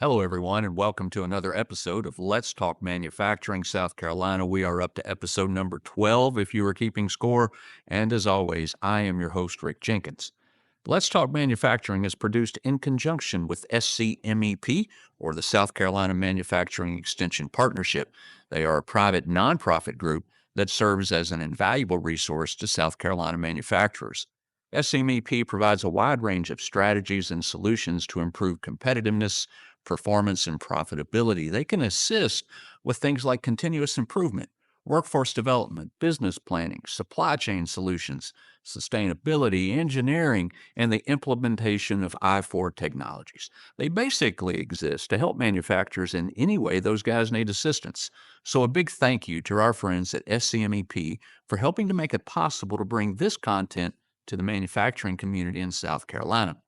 Hello, everyone, and welcome to another episode of Let's Talk Manufacturing South Carolina. We are up to episode number 12, if you are keeping score. And as always, I am your host, Rick Jenkins. Let's Talk Manufacturing is produced in conjunction with SCMEP, or the South Carolina Manufacturing Extension Partnership. They are a private nonprofit group that serves as an invaluable resource to South Carolina manufacturers. SCMEP provides a wide range of strategies and solutions to improve competitiveness, performance, and profitability. They can assist with things like continuous improvement, workforce development, business planning, supply chain solutions, sustainability, engineering, and the implementation of I4 technologies. They basically exist to help manufacturers in any way those guys need assistance. So a big thank you to our friends at SCMEP for helping to make it possible to bring this content to the manufacturing community in South Carolina.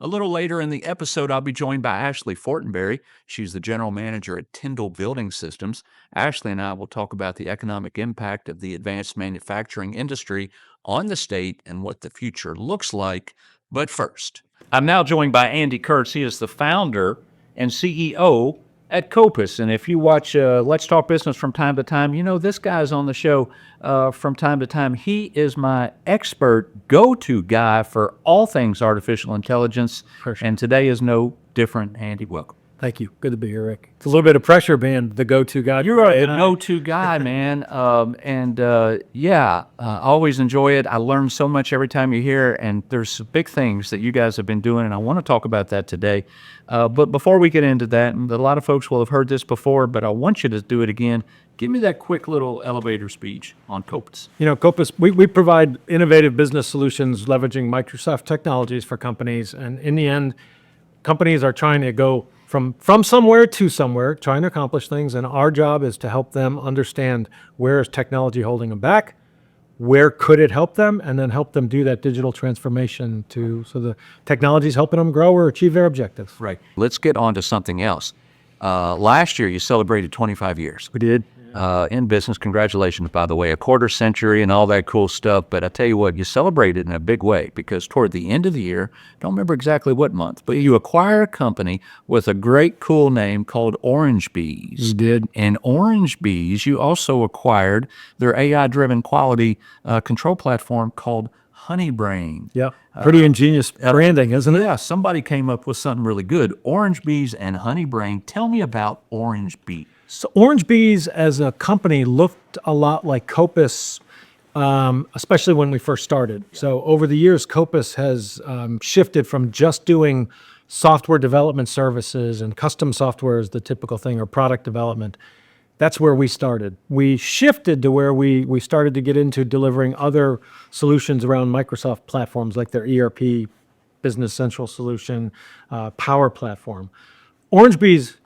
A little later in the episode, I'll be joined by Ashley Fortenberry. She's the general manager at Tyndall Building Systems. Ashley and I will talk about the economic impact of the advanced manufacturing industry on the state and what the future looks like. But first, I'm now joined by Andy Kurtz. He is the founder and CEO at Kopis. And if you watch Let's Talk Business from time to time, you know this guy's on the show from time to time. He is my expert go-to guy for all things artificial intelligence. For sure. And today is no different. Andy, welcome. Thank you. Good to be here, Rick. It's a little bit of pressure being the go-to guy. You're a go-to guy, man. I always enjoy it. I learn so much every time you're here, and there's big things that you guys have been doing, and I want to talk about that today. But before we get into that, and a lot of folks will have heard this before, but I want you to do it again. Give me that quick little elevator speech on Kopis. You know, Kopis, we provide innovative business solutions leveraging Microsoft technologies for companies, and in the end, companies are trying to go from somewhere to somewhere, trying to accomplish things, and our job is to help them understand where is technology holding them back, where could it help them, and then help them do that digital transformation so the technology is helping them grow or achieve their objectives. Right. Let's get on to something else. Last year, you celebrated 25 years. We did. In business. Congratulations, by the way, a quarter century and all that cool stuff. But I tell you what, you celebrated in a big way because toward the end of the year, don't remember exactly what month, but you acquire a company with a great cool name called Orange Bees. We did. And Orange Bees, you also acquired their AI-driven quality control platform called HoneyBrain. Yeah. Pretty ingenious branding, isn't it? Yeah, somebody came up with something really good. Orange Bees and HoneyBrain. Tell me about Orange Bees. So Orange Bees as a company looked a lot like Kopis, especially when we first started. So over the years, Kopis has shifted from just doing software development services and custom software is the typical thing, or product development. That's where we started. We shifted to where we started to get into delivering other solutions around Microsoft platforms like their ERP, Business Central solution, Power Platform. Orange Bees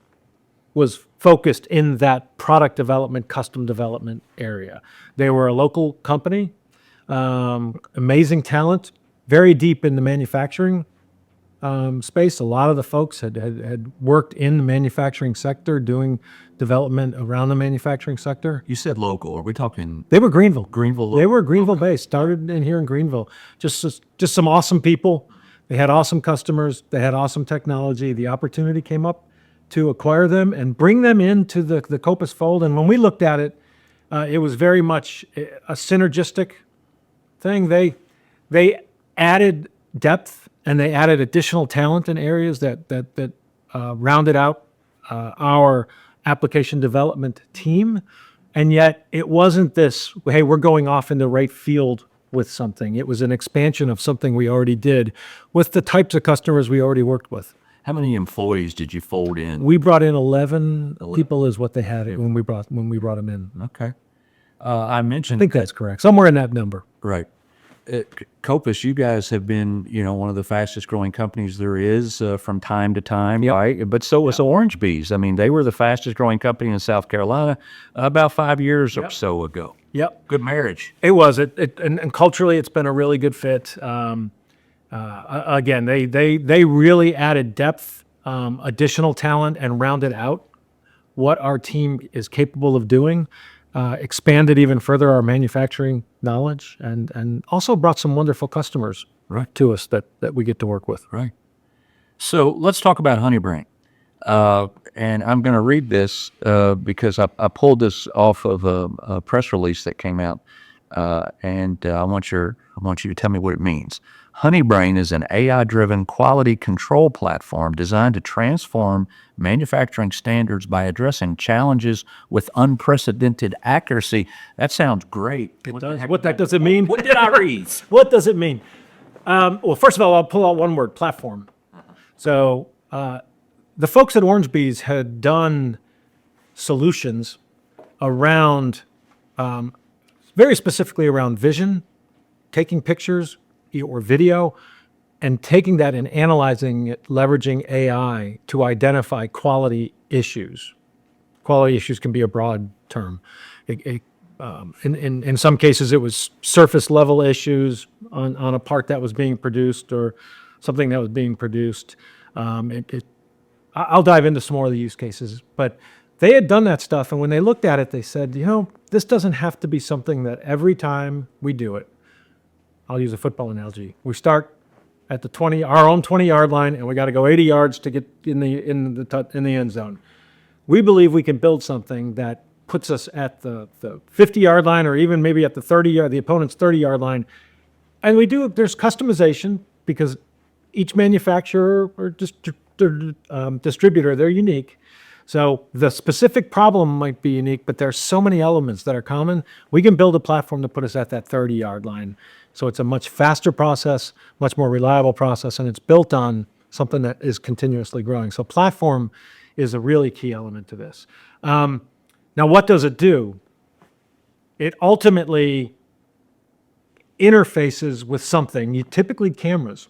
was focused in that product development, custom development area. They were a local company, amazing talent, very deep in the manufacturing space. A lot of the folks had worked in the manufacturing sector, doing development around the manufacturing sector. You said local. Are we talking? They were Greenville. Greenville. They were Greenville based. Started in here in Greenville. Just some awesome people. They had awesome customers. They had awesome technology. The opportunity came up to acquire them and bring them into the Kopis fold. And when we looked at it, it was very much a synergistic thing. They added depth and they added additional talent in areas that rounded out our application development team. And yet it wasn't this, hey, we're going off in the right field with something. It was an expansion of something we already did with the types of customers we already worked with. How many employees did you fold in? We brought in 11 people is what they had when we brought them in. Okay. I mentioned. I think that's correct. Somewhere in that number. Right. Kopis, you guys have been, one of the fastest growing companies there is from time to time, Yep. right? But so was Orange Bees. I mean, they were the fastest growing company in South Carolina about 5 years or so ago. Yep. Good marriage. It was. And culturally, it's been a really good fit. Again, they really added depth, additional talent, and rounded out what our team is capable of doing. Expanded even further our manufacturing knowledge, and also brought some wonderful customers to us that we get to work with. Right. So let's talk about HoneyBrain. And I'm going to read this because I pulled this off of a press release that came out, and I want you to tell me what it means. HoneyBrain is an AI-driven quality control platform designed to transform manufacturing standards by addressing challenges with unprecedented accuracy. That sounds great. What that does it mean? What did I read? What does it mean? Well, first of all, I'll pull out one word: platform. So the folks at Orange Bees had done solutions around, very specifically around vision, taking pictures or video, and taking that and analyzing it, leveraging AI to identify quality issues. Quality issues can be a broad term. In some cases, it was surface level issues on a part that was being produced or something that was being produced. I'll dive into some more of the use cases, but they had done that stuff. And when they looked at it, they said, this doesn't have to be something that every time we do it, I'll use a football analogy. We start at the our own 20-yard line, and we got to go 80 yards to get in the end zone. We believe we can build something that puts us at the 50-yard line, or even maybe at the opponent's 30-yard line. And there's customization because each manufacturer or distributor, they're unique. So the specific problem might be unique, but there's so many elements that are common. We can build a platform to put us at that 30-yard line. So it's a much faster process, much more reliable process, and it's built on something that is continuously growing. So platform is a really key element to this. Now, what does it do? It ultimately interfaces with something, typically cameras,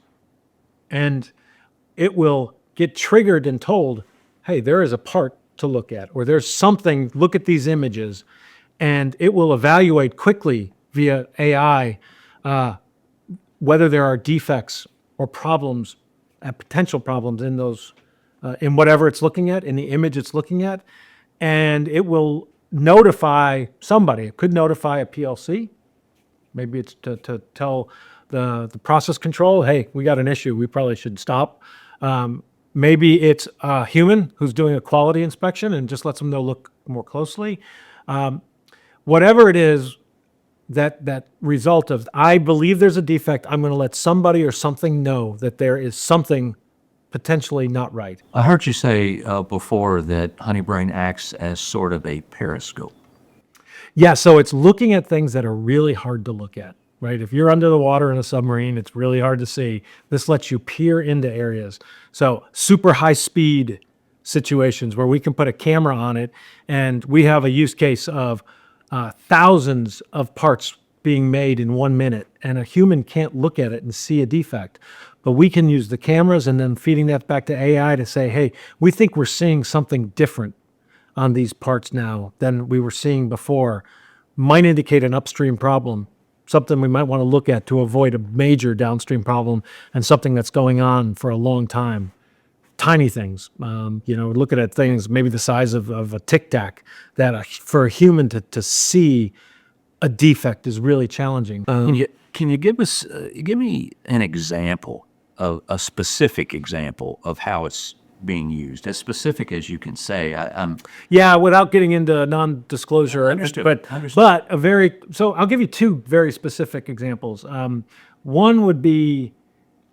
and it will get triggered and told, hey, there is a part to look at, or there's something, look at these images, and it will evaluate quickly via AI whether there are defects or problems, potential problems in those, in whatever it's looking at, in the image it's looking at, and it will notify somebody. It could notify a PLC. Maybe it's to tell the process control, hey, we got an issue, we probably should stop. Maybe it's a human who's doing a quality inspection and just lets them know, look more closely. Whatever it is, that result of, I believe there's a defect, I'm going to let somebody or something know that there is something potentially not right. I heard you say before that HoneyBrain acts as sort of a periscope. Yeah, so it's looking at things that are really hard to look at, right? If you're under the water in a submarine, it's really hard to see. This lets you peer into areas. So super high speed situations where we can put a camera on it, and we have a use case of thousands of parts being made in 1 minute, and a human can't look at it and see a defect. But we can use the cameras and then feeding that back to AI to say, hey, we think we're seeing something different on these parts now than we were seeing before. Might indicate an upstream problem, something we might want to look at to avoid a major downstream problem, and something that's going on for a long time. Tiny things, looking at things maybe the size of a Tic Tac, that for a human to see a defect is really challenging. Can you give me an example, a specific example of how it's being used, as specific as you can say? Yeah, without getting into non-disclosure. Understood. But so I'll give you two very specific examples. One would be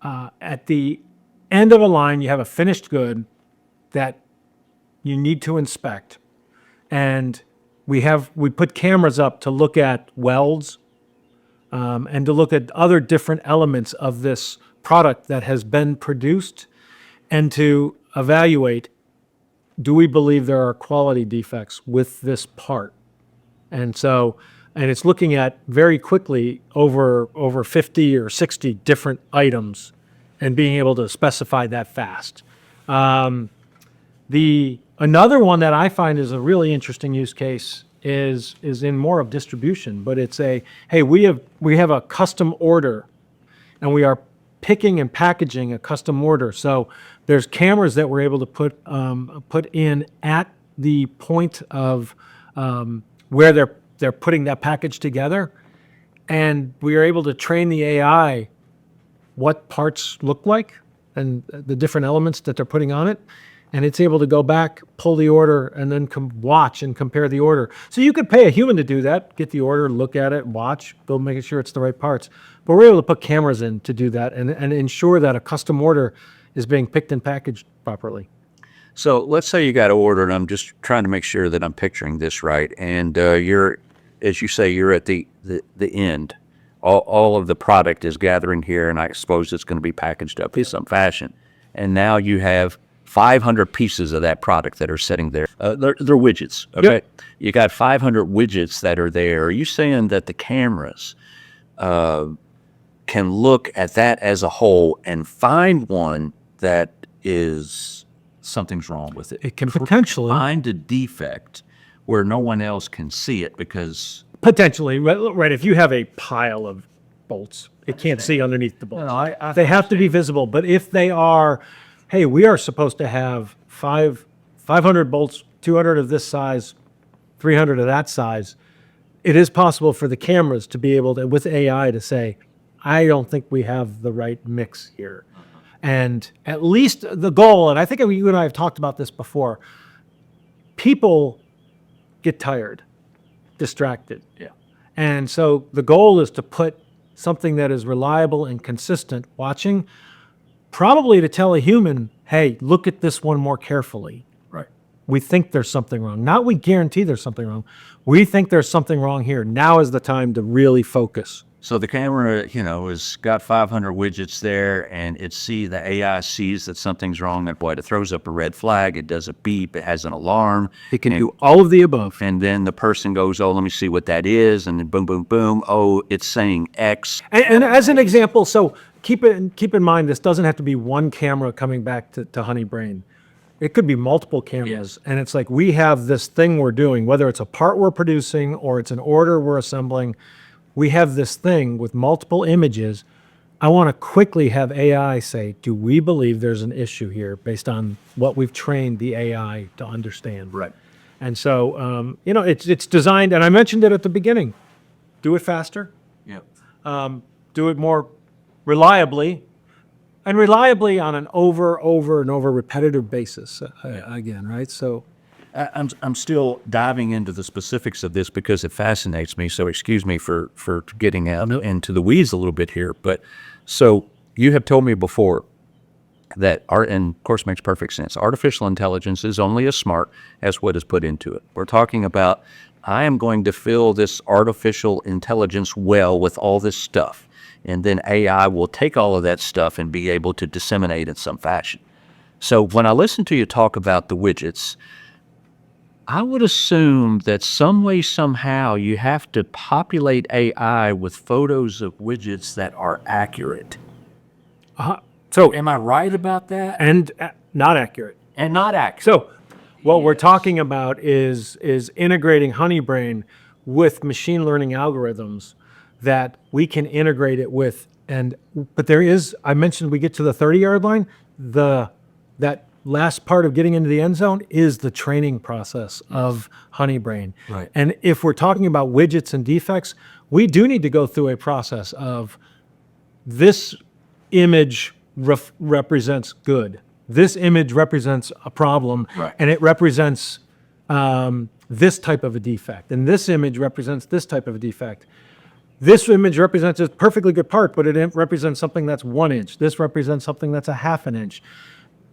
at the end of a line, you have a finished good that you need to inspect, and we put cameras up to look at welds and to look at other different elements of this product that has been produced, and to evaluate, do we believe there are quality defects with this part? And it's looking at very quickly over 50 or 60 different items and being able to specify that fast. Another one that I find is a really interesting use case is in more of distribution, but it's hey, we have a custom order, and we are picking and packaging a custom order. So there's cameras that we're able to put in at the point of where they're putting that package together, and we are able to train the AI what parts look like and the different elements that they're putting on it. and it's able to go back, pull the order, and then watch and compare the order. So you could pay a human to do that, get the order, look at it, watch, go making sure it's the right parts. But we're able to put cameras in to do that and ensure that a custom order is being picked and packaged properly. So let's say you got an order, and I'm just trying to make sure that I'm picturing this right. And you're, as you say, you're at the end. All of the product is gathering here, and I suppose it's going to be packaged up in some fashion. And now you have 500 pieces of that product that are sitting there. They're widgets, okay? Yep. You got 500 widgets that are there. Are you saying that the cameras can look at that as a whole and find one that is something's wrong with it? It can potentially Find a defect where no one else can see it because... Potentially, right. If you have a pile of bolts, it can't see underneath the bolts. No, They have to be visible. But if they are, hey, we are supposed to have 500 bolts, 200 of this size, 300 of that size, it is possible for the cameras to be able to, with AI, to say, I don't think we have the right mix here. And at least the goal, and I think you and I have talked about this before, people get tired, distracted. Yeah. And so the goal is to put something that is reliable and consistent watching, probably to tell a human, hey, look at this one more carefully. Right. We think there's something wrong. Not we guarantee there's something wrong. We think there's something wrong here. Now is the time to really focus. So the camera, has got 500 widgets there, and the AI sees that something's wrong, and it throws up a red flag, it does a beep, it has an alarm. It can do all of the above. And then the person goes, oh, let me see what that is, and then boom, boom, boom, oh, it's saying X. And as an example, so keep in mind, this doesn't have to be one camera coming back to HoneyBrain. It could be multiple cameras. Yes. And it's like we have this thing we're doing, whether it's a part we're producing or it's an order we're assembling, we have this thing with multiple images. I want to quickly have AI say, do we believe there's an issue here based on what we've trained the AI to understand? Right. And so, it's designed, and I mentioned it at the beginning, do it faster, Yep. do it more reliably, and reliably on an over and over repetitive basis, again, right? So I'm still diving into the specifics of this because it fascinates me. So excuse me for getting out into the weeds a little bit here. But so you have told me before that and of course makes perfect sense. Artificial intelligence is only as smart as what is put into it. We're talking about, I am going to fill this artificial intelligence well with all this stuff. And then AI will take all of that stuff and be able to disseminate in some fashion. So when I listen to you talk about the widgets, I would assume that some way, somehow, you have to populate AI with photos of widgets that are accurate. So Am I right about that? and not accurate. And not accurate. So what we're talking about is integrating HoneyBrain with machine learning algorithms that we can integrate it with. But there is, I mentioned we get to the 30-yard line, that last part of getting into the end zone is the training process of HoneyBrain. Right. And if we're talking about widgets and defects, we do need to go through a process of this image represents good. This image represents a problem, Right. and it represents this type of a defect. And this image represents this type of a defect. This image represents a perfectly good part, but it represents something that's 1 inch. This represents something that's a half an inch.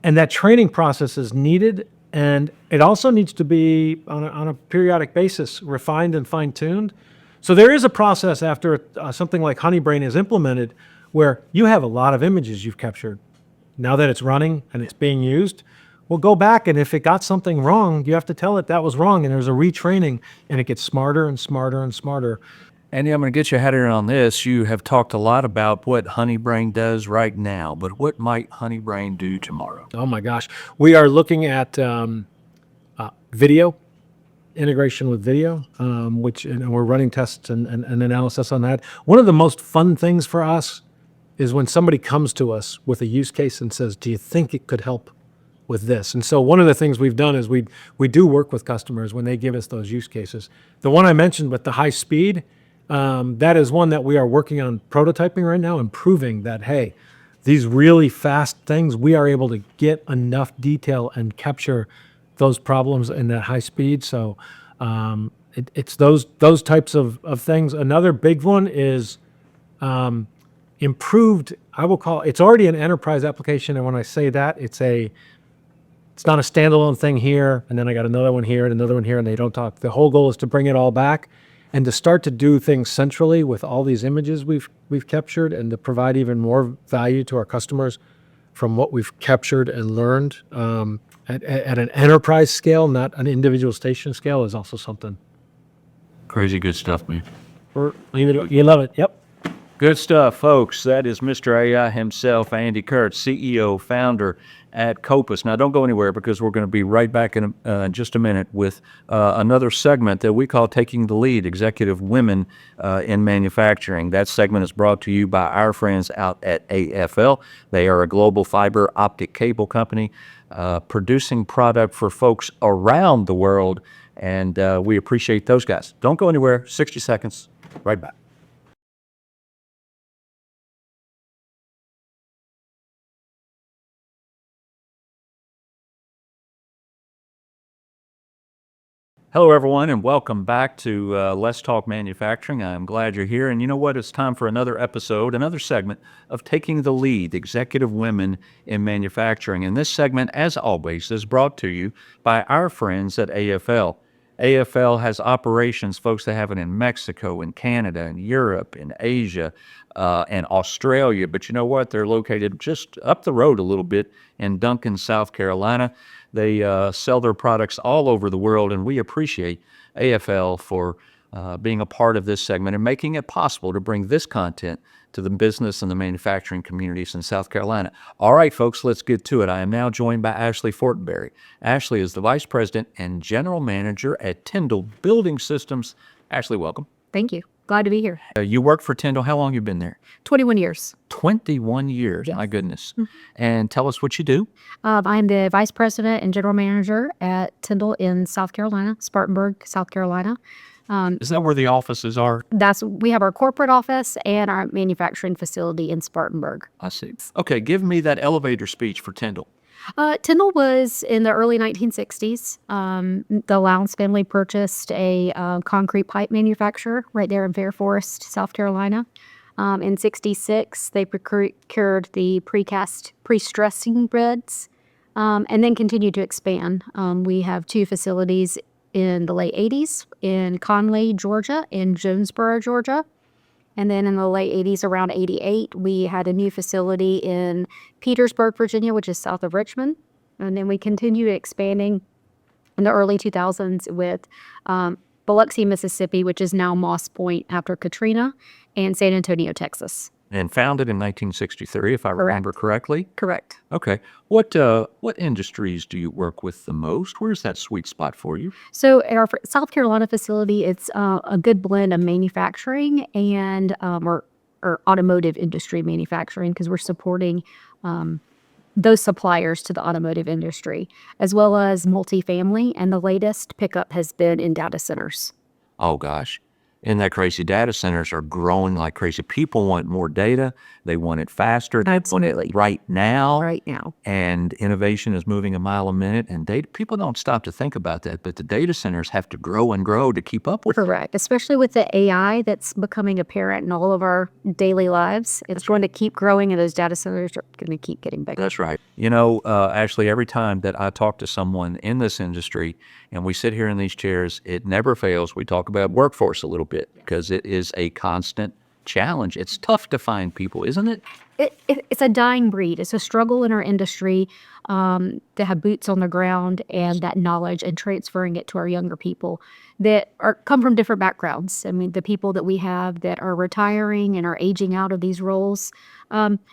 And that training process is needed, and it also needs to be on a periodic basis refined and fine-tuned. So there is a process after something like HoneyBrain is implemented where you have a lot of images you've captured. Now that it's running and it's being used, we'll go back, and if it got something wrong, you have to tell it that was wrong, and there's a retraining, and it gets smarter and smarter and smarter. Andy, I'm going to get your head in on this. You have talked a lot about what HoneyBrain does right now, but what might HoneyBrain do tomorrow? Oh my gosh. We are looking at video, integration with video, and we're running tests and analysis on that. One of the most fun things for us is when somebody comes to us with a use case and says, do you think it could help with this? And so one of the things we've done is we do work with customers when they give us those use cases. The one I mentioned with the high speed, that is one that we are working on prototyping right now and proving that, hey, these really fast things, we are able to get enough detail and capture those problems in that high speed. So it's those types of things. Another big one is improved. I will call it's already an enterprise application, and when I say that, it's not a standalone thing here, and then I got another one here and another one here, and they don't talk. The whole goal is to bring it all back and to start to do things centrally with all these images we've captured, and to provide even more value to our customers from what we've captured and learned at an enterprise scale, not an individual station scale, is also something. Crazy good stuff, man. You love it. Yep. Good stuff, folks. That is Mr. AI himself, Andy Kurtz, CEO, founder at Kopis. Now, don't go anywhere, because we're going to be right back in just a minute with another segment that we call Taking the Lead, Executive Women in Manufacturing. That segment is brought to you by our friends out at AFL. They are a global fiber optic cable company producing product for folks around the world, and we appreciate those guys. Don't go anywhere. 60 seconds. Right back. Hello, everyone, and welcome back to Let's Talk Manufacturing. I'm glad you're here. And you know what? It's time for another episode, another segment of Taking the Lead, Executive Women in Manufacturing. And this segment, as always, is brought to you by our friends at AFL. AFL has operations, folks. They have it in Mexico, in Canada, in Europe, in Asia, and Australia. But you know what? They're located just up the road a little bit in Duncan, South Carolina. They sell their products all over the world, and we appreciate AFL for being a part of this segment and making it possible to bring this content to the business and the manufacturing communities in South Carolina. All right, folks, let's get to it. I am now joined by Ashley Fortenberry. Ashley is the Vice President and General Manager at Tyndall Building Systems. Ashley, welcome. Thank you. Glad to be here. You work for Tyndall. How long have you been there? 21 years. 21 years. Yes. My goodness. And tell us what you do. I'm the Vice President and General Manager at Tyndall in South Carolina, Spartanburg, South Carolina. Is that where the offices are? We have our corporate office and our manufacturing facility in Spartanburg. I see. Okay, give me that elevator speech for Tyndall. Tyndall was in the early 1960s. The Lowndes family purchased a concrete pipe manufacturer right there in Fair Forest, South Carolina. In 66, they procured the precast pre-stressing beds and then continued to expand. We have two facilities in the late 80s in Conley, Georgia, and Jonesboro, Georgia. And then in the late 80s, around 88, we had a new facility in Petersburg, Virginia, which is south of Richmond. And then we continued expanding in the early 2000s with Biloxi, Mississippi, which is now Moss Point after Katrina, and San Antonio, Texas. And founded in 1963, if I remember correctly. Correct. Okay. What industries do you work with the most? Where's that sweet spot for you? So at our South Carolina facility, it's a good blend of manufacturing and or automotive industry manufacturing, because we're supporting those suppliers to the automotive industry, as well as multifamily. And the latest pickup has been in data centers. Oh, gosh. Isn't that crazy? Data centers are growing like crazy. People want more data. They want it faster. They want Absolutely. it right now. Right now. And innovation is moving a mile a minute. And people don't stop to think about that. But the data centers have to grow and grow to keep up with it. Correct. Especially with the AI that's becoming apparent in all of our daily lives. It's going to keep growing, and those data centers are going to keep getting bigger. That's right. You know, Ashley, every time that I talk to someone in this industry and we sit here in these chairs, it never fails. We talk about workforce a little bit because it is a constant challenge. It's tough to find people, isn't it? It's a dying breed. It's a struggle in our industry to have boots on the ground and that knowledge and transferring it to our younger people that come from different backgrounds. I mean, the people that we have that are retiring and are aging out of these roles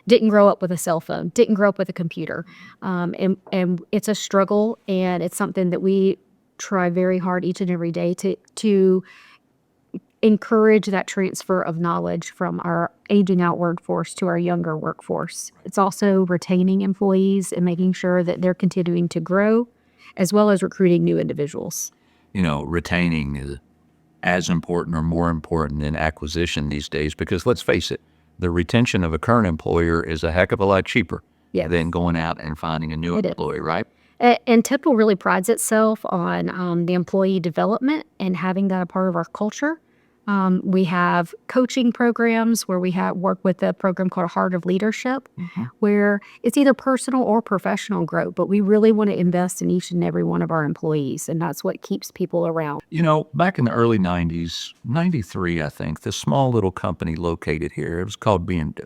didn't grow up with a cell phone, didn't grow up with a computer. And it's a struggle, and it's something that we try very hard each and every day to encourage that transfer of knowledge from our aging out workforce to our younger workforce. It's also retaining employees and making sure that they're continuing to grow, as well as recruiting new individuals. You know, retaining is as important or more important than acquisition these days, because let's face it, the retention of a current employer is a heck of a lot cheaper Yes. than going out and finding a new It is. employee, right? And Temple really prides itself on the employee development and having that a part of our culture. We have coaching programs where we have work with a program called Heart of Leadership, where it's either personal or professional growth, but we really want to invest in each and every one of our employees, and that's what keeps people around. You know, back in the early 90s, 93, I think, this small little company located here, it was called BMW.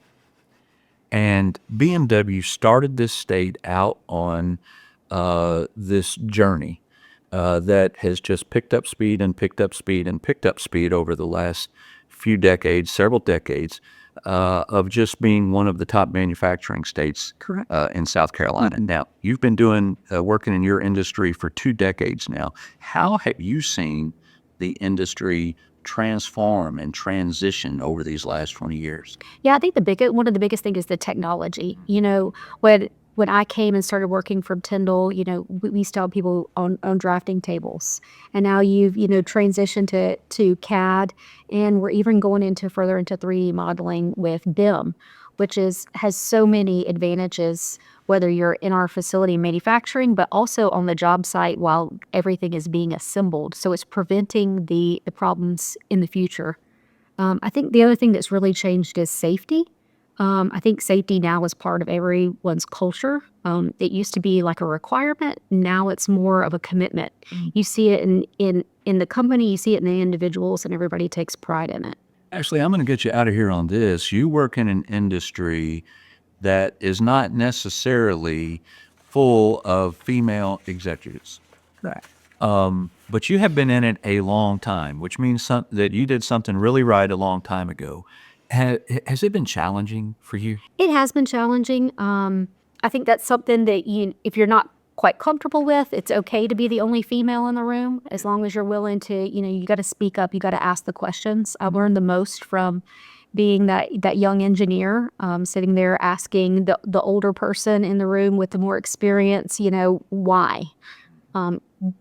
And BMW started this state out on this journey that has just picked up speed and picked up speed and picked up speed over the last few decades, several decades, of just being one of the top manufacturing states Correct. in South Carolina. Now, you've been doing working in your industry for 2 decades now. How have you seen the industry transform and transition over these last 20 years? Yeah, I think one of the biggest thing is the technology. You know, when I came and started working from Tyndall, you know, we used to have people on drafting tables, and now you've transitioned to CAD, and we're even going further into 3D modeling with BIM, which has so many advantages. Whether you're in our facility manufacturing, but also on the job site while everything is being assembled, so it's preventing the problems in the future. I think the other thing that's really changed is safety. I think safety now is part of everyone's culture. It used to be like a requirement. Now it's more of a commitment. You see it in the company, you see it in the individuals, and everybody takes pride in it. Actually, I'm going to get you out of here on this. You work in an industry that is not necessarily full of female executives. Correct. But you have been in it a long time, which means that you did something really right a long time ago. Has it been challenging for you? It has been challenging. I think that's something that if you're not quite comfortable with, it's okay to be the only female in the room, as long as you're willing to, you got to speak up, you got to ask the questions. I've learned the most from being that young engineer, sitting there asking the older person in the room with the more experience, why.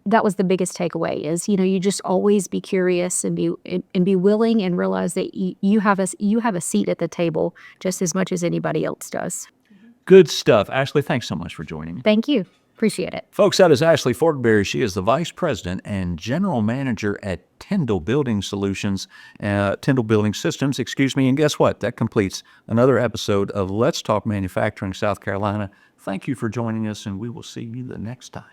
That was the biggest takeaway is, you just always be curious and be willing and realize that you have a seat at the table just as much as anybody else does. Good stuff. Ashley, thanks so much for joining me. Thank you. Appreciate it. Folks, that is Ashley Forkberry. She is the Vice President and General Manager at Tyndall Building Systems, excuse me. And guess what? That completes another episode of Let's Talk Manufacturing South Carolina. Thank you for joining us, and we will see you the next time.